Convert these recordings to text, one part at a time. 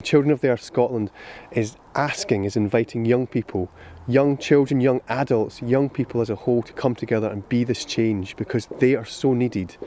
Children of the Earth Scotland is inviting young people, young children, young adults, young people as a whole to come together and be this change, because they are so needed.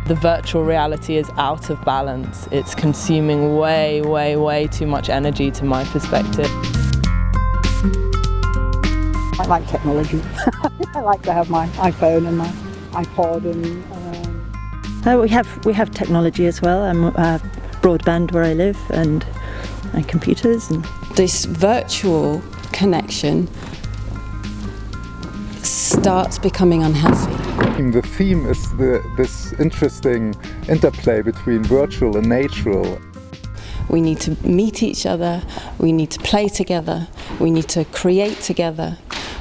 The virtual reality is out of balance. It's consuming way too much energy to my perspective. I like technology. I like to have my iPhone and my iPod and... We have technology as well. I'm broadband where I live and computers. And this virtual connection starts becoming unhealthy. The theme is this interesting interplay between virtual and natural. We need to meet each other, we need to play together, we need to create together,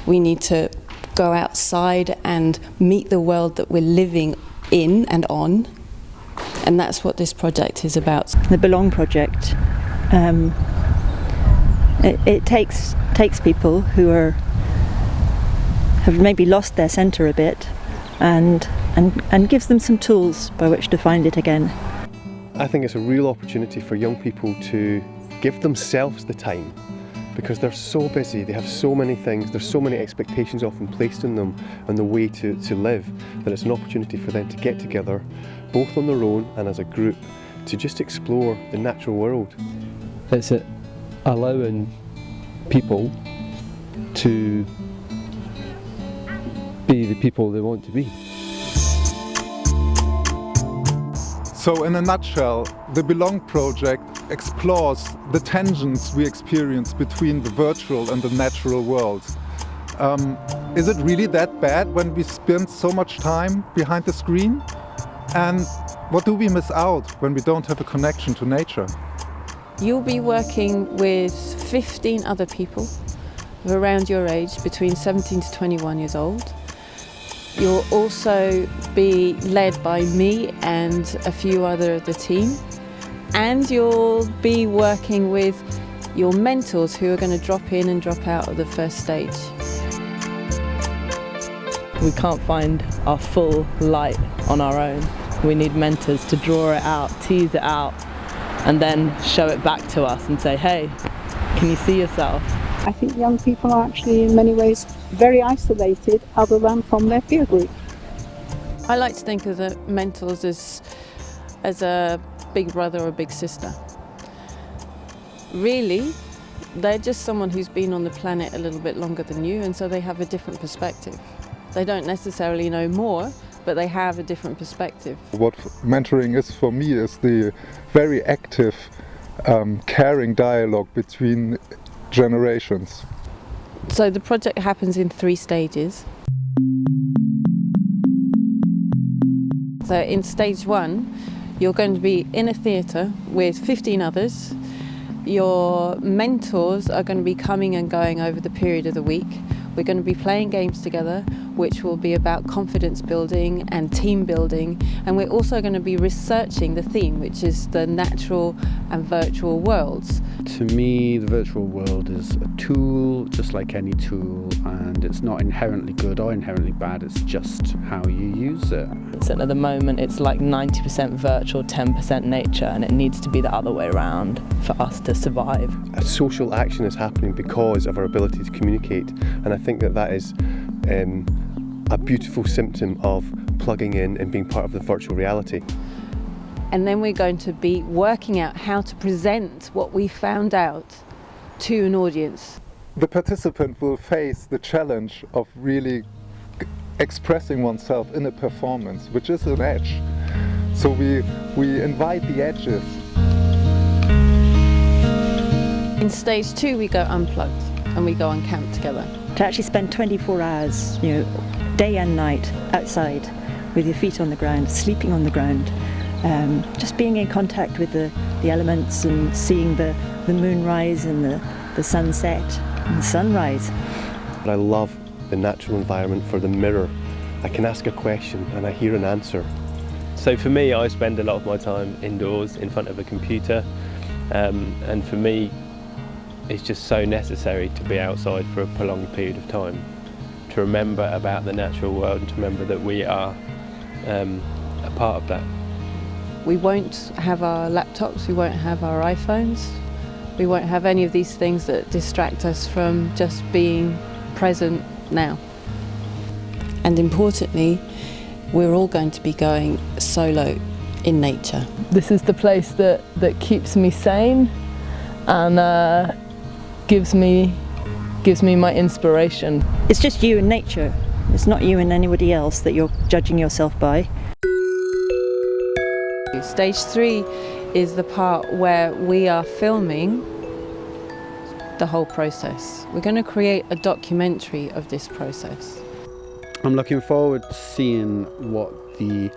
we need to go outside and meet the world that we're living in and on. And that's what this project is about. The Belong project, it takes people who have maybe lost their centre a bit and gives them some tools by which to find it again. I think it's a real opportunity for young people to give themselves the time, because they're so busy, they have so many things, there's so many expectations often placed on them and the way to live, that it's an opportunity for them to get together, both on their own and as a group, to just explore the natural world. It's allowing people to be the people they want to be. So in a nutshell, the Belong project explores the tensions we experience between the virtual and the natural world. Is it really that bad when we spend so much time behind the screen? And what do we miss out when we don't have a connection to nature? You'll be working with 15 other people around your age, between 17 to 21 years old. You'll also be led by me and a few other of the team, and you'll be working with your mentors who are going to drop in and drop out of the first stage. We can't find our full light on our own. We need mentors to draw it out, tease it out, and then show it back to us and say, hey, can you see yourself? I think young people are actually in many ways very isolated other than from their peer group. I like to think of the mentors as a big brother or a big sister. Really, they're just someone who's been on the planet a little bit longer than you, and so they have a different perspective. They don't necessarily know more, but they have a different perspective. What mentoring is for me is the very active, caring dialogue between generations. So the project happens in 3 stages. So in stage 1, you're going to be in a theatre with 15 others. Your mentors are going to be coming and going over the period of the week. We're going to be playing games together, which will be about confidence building and team building, and we're also going to be researching the theme, which is the natural and virtual worlds. To me, the virtual world is a tool, just like any tool, and it's not inherently good or inherently bad, it's just how you use it. So at the moment it's like 90% virtual, 10% nature, and it needs to be the other way around for us to survive. A social action is happening because of our ability to communicate, and I think that is a beautiful symptom of plugging in and being part of the virtual reality. And then we're going to be working out how to present what we found out to an audience. The participant will face the challenge of really expressing oneself in a performance, which is an edge. So we invite the edges. In stage 2 we go unplugged and we go on camp together. To actually spend 24 hours, day and night, outside, with your feet on the ground, sleeping on the ground, just being in contact with the elements and seeing the moonrise and the sunset and the sunrise. I love the natural environment for the mirror. I can ask a question and I hear an answer. So for me, I spend a lot of my time indoors in front of a computer, and for me it's just so necessary to be outside for a prolonged period of time, to remember about the natural world and to remember that we are a part of that. We won't have our laptops, we won't have our iPhones, we won't have any of these things that distract us from just being present now. And importantly, we're all going to be going solo in nature. This is the place that keeps me sane and gives me my inspiration. It's just you and nature. It's not you and anybody else that you're judging yourself by. Stage 3 is the part where we are filming the whole process. We're going to create a documentary of this process. I'm looking forward to seeing what the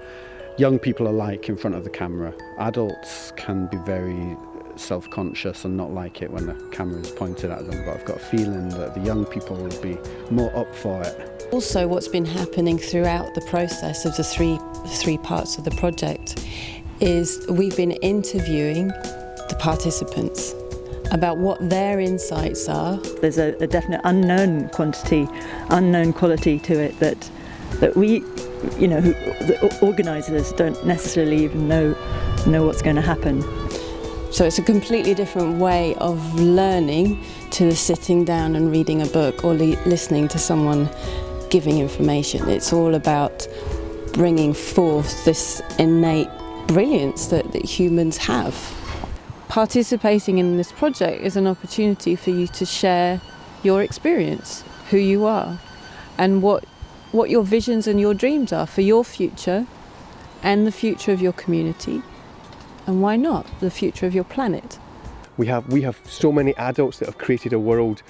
young people are like in front of the camera. Adults can be very self-conscious and not like it when the camera is pointed at them, but I've got a feeling that the young people will be more up for it. Also, what's been happening throughout the process of the three parts of the project is we've been interviewing the participants about what their insights are. There's a definite unknown quality to it that we, the organisers don't necessarily even know what's going to happen. So it's a completely different way of learning to sitting down and reading a book or listening to someone giving information. It's all about bringing forth this innate brilliance that humans have. Participating in this project is an opportunity for you to share your experience, who you are, and what your visions and your dreams are for your future and the future of your community, and why not the future of your planet. We have so many adults that have created a world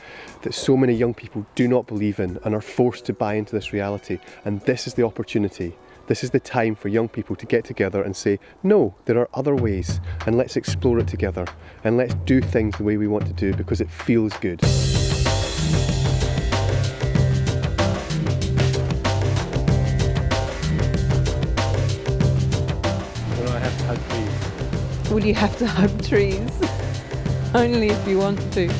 that so many young people do not believe in and are forced to buy into this reality, and this is the opportunity. This is the time for young people to get together and say, no, there are other ways, and let's explore it together, and let's do things the way we want to do because it feels good. Will I have to hug trees? Will you have to hug trees? Only if you want to.